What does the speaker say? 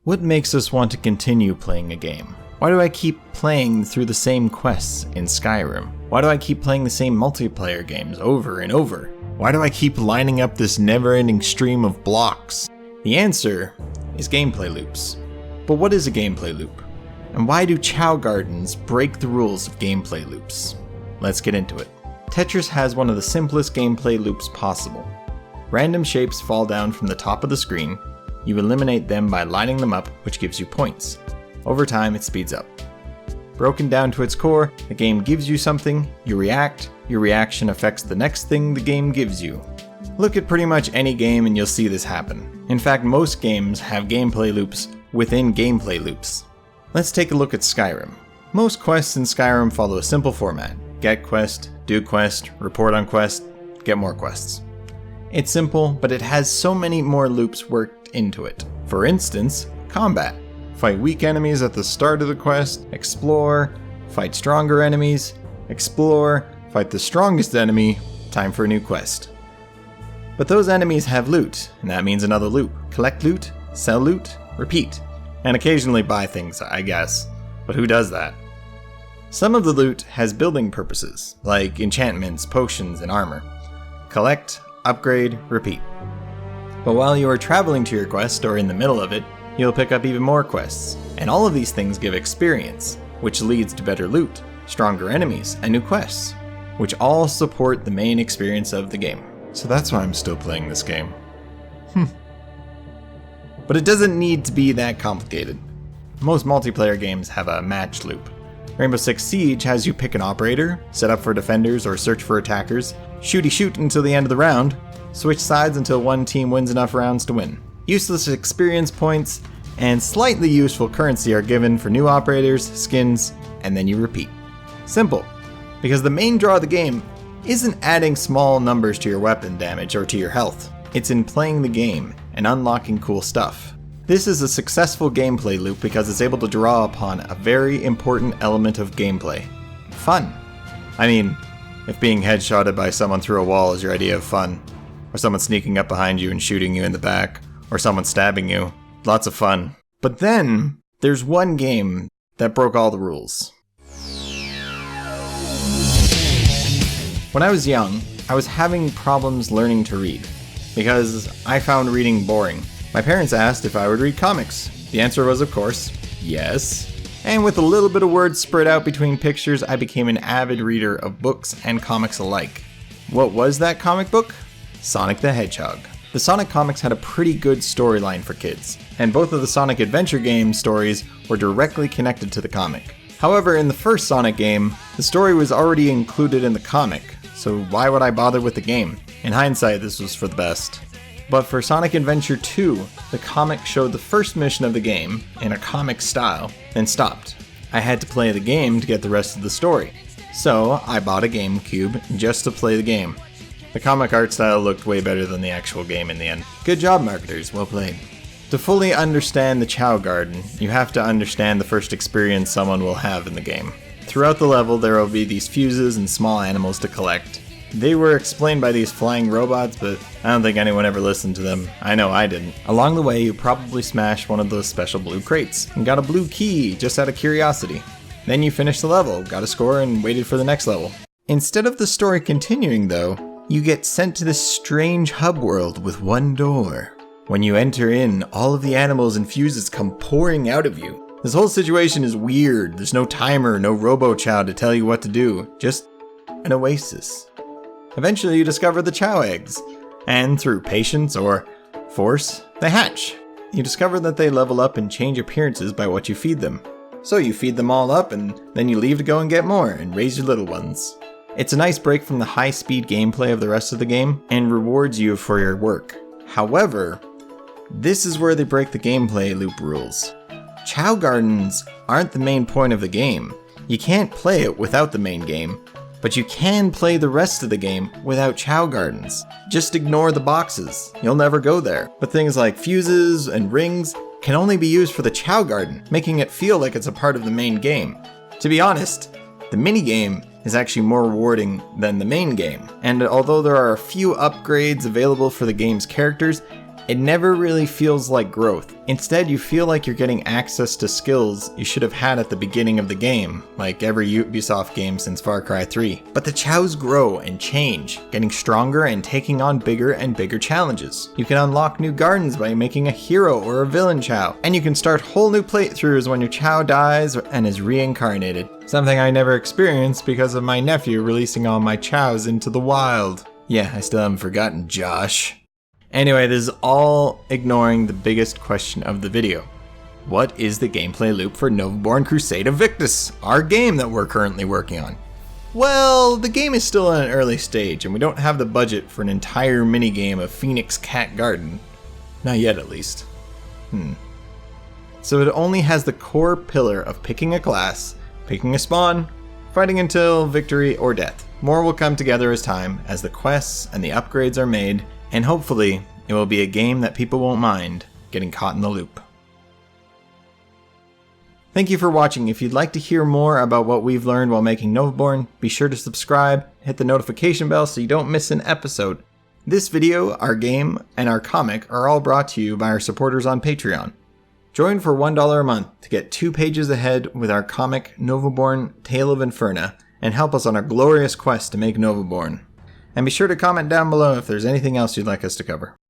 What makes us want to continue playing a game? Why do I keep playing through the same quests in Skyrim? Why do I keep playing the same multiplayer games over and over? Why do I keep lining up this never-ending stream of blocks? The answer is gameplay loops. But what is a gameplay loop? And why do Chao Gardens break the rules of gameplay loops? Let's get into it. Tetris has one of the simplest gameplay loops possible. Random shapes fall down from the top of the screen. You eliminate them by lining them up, which gives you points. Over time, it speeds up. Broken down to its core, the game gives you something, you react, your reaction affects the next thing the game gives you. Look at pretty much any game and you'll see this happen. In fact, most games have gameplay loops within gameplay loops. Let's take a look at Skyrim. Most quests in Skyrim follow a simple format. Get quest, do quest, report on quest, get more quests. It's simple, but it has so many more loops worked into it. For instance, combat. Fight weak enemies at the start of the quest, explore, fight stronger enemies, explore, fight the strongest enemy, time for a new quest. But those enemies have loot, and that means another loop. Collect loot, sell loot, repeat. And occasionally buy things, I guess. But who does that? Some of the loot has building purposes, like enchantments, potions, and armor. Collect, upgrade, repeat. But while you are traveling to your quest or in the middle of it, you'll pick up even more quests. And all of these things give experience, which leads to better loot, stronger enemies, and new quests, which all support the main experience of the game. So that's why I'm still playing this game. But it doesn't need to be that complicated. Most multiplayer games have a match loop. Rainbow Six Siege has you pick an operator, set up for defenders or search for attackers, shooty shoot until the end of the round, switch sides until one team wins enough rounds to win. Useless experience points and slightly useful currency are given for new operators, skins, and then you repeat. Simple, because the main draw of the game isn't adding small numbers to your weapon damage or to your health. It's in playing the game and unlocking cool stuff. This is a successful gameplay loop because it's able to draw upon a very important element of gameplay. Fun. I mean, if being headshotted by someone through a wall is your idea of fun, or someone sneaking up behind you and shooting you in the back, or someone stabbing you, lots of fun. But then, there's one game that broke all the rules. When I was young, I was having problems learning to read, because I found reading boring. My parents asked if I would read comics. The answer was, of course, yes. And with a little bit of words spread out between pictures, I became an avid reader of books and comics alike. What was that comic book? Sonic the Hedgehog. The Sonic comics had a pretty good storyline for kids, and both of the Sonic Adventure game stories were directly connected to the comic. However, in the first Sonic game, the story was already included in the comic, so why would I bother with the game? In hindsight, this was for the best. But for Sonic Adventure 2, the comic showed the first mission of the game, in a comic style, then stopped. I had to play the game to get the rest of the story. So, I bought a GameCube just to play the game. The comic art style looked way better than the actual game in the end. Good job, marketers, well played. To fully understand the Chao Garden, you have to understand the first experience someone will have in the game. Throughout the level, there will be these fuses and small animals to collect. They were explained by these flying robots, but I don't think anyone ever listened to them. I know I didn't. Along the way, you probably smashed one of those special blue crates, and got a blue key just out of curiosity. Then you finished the level, got a score, and waited for the next level. Instead of the story continuing though, you get sent to this strange hub world with one door. When you enter in, all of the animals and fuses come pouring out of you. This whole situation is weird. There's no timer, no Robo-Chow to tell you what to do, just an oasis. Eventually you discover the Chao eggs, and through patience or force, they hatch. You discover that they level up and change appearances by what you feed them. So you feed them all up and then you leave to go and get more and raise your little ones. It's a nice break from the high-speed gameplay of the rest of the game and rewards you for your work. However, this is where they break the gameplay loop rules. Chao Gardens aren't the main point of the game. You can't play it without the main game, but you can play the rest of the game without Chao Gardens. Just ignore the boxes. You'll never go there. But things like fuses and rings can only be used for the Chao Garden, making it feel like it's a part of the main game. To be honest, the minigame is actually more rewarding than the main game, and although there are a few upgrades available for the game's characters, It never really feels like growth. Instead, you feel like you're getting access to skills you should have had at the beginning of the game, like every Ubisoft game since Far Cry 3. But the Chaos grow and change, getting stronger and taking on bigger and bigger challenges. You can unlock new gardens by making a hero or a villain Chao, and you can start whole new playthroughs when your Chao dies and is reincarnated. Something I never experienced because of my nephew releasing all my Chaos into the wild. Yeah, I still haven't forgotten Josh. Anyway, this is all ignoring the biggest question of the video. What is the gameplay loop for Novaborn Crusade of Victus, our game that we're currently working on? Well, the game is still in an early stage, and we don't have the budget for an entire minigame of Phoenix Cat Garden. Not yet, at least. So it only has the core pillar of picking a class, picking a spawn, fighting until victory or death. More will come together as time, as the quests and the upgrades are made, and hopefully, it will be a game that people won't mind getting caught in the loop. Thank you for watching. If you'd like to hear more about what we've learned while making Novaborn, be sure to subscribe, hit the notification bell so you don't miss an episode. This video, our game, and our comic are all brought to you by our supporters on Patreon. Join for $1 a month to get 2 pages ahead with our comic Novaborn Tale of Inpherna, and help us on our glorious quest to make Novaborn. And be sure to comment down below if there's anything else you'd like us to cover.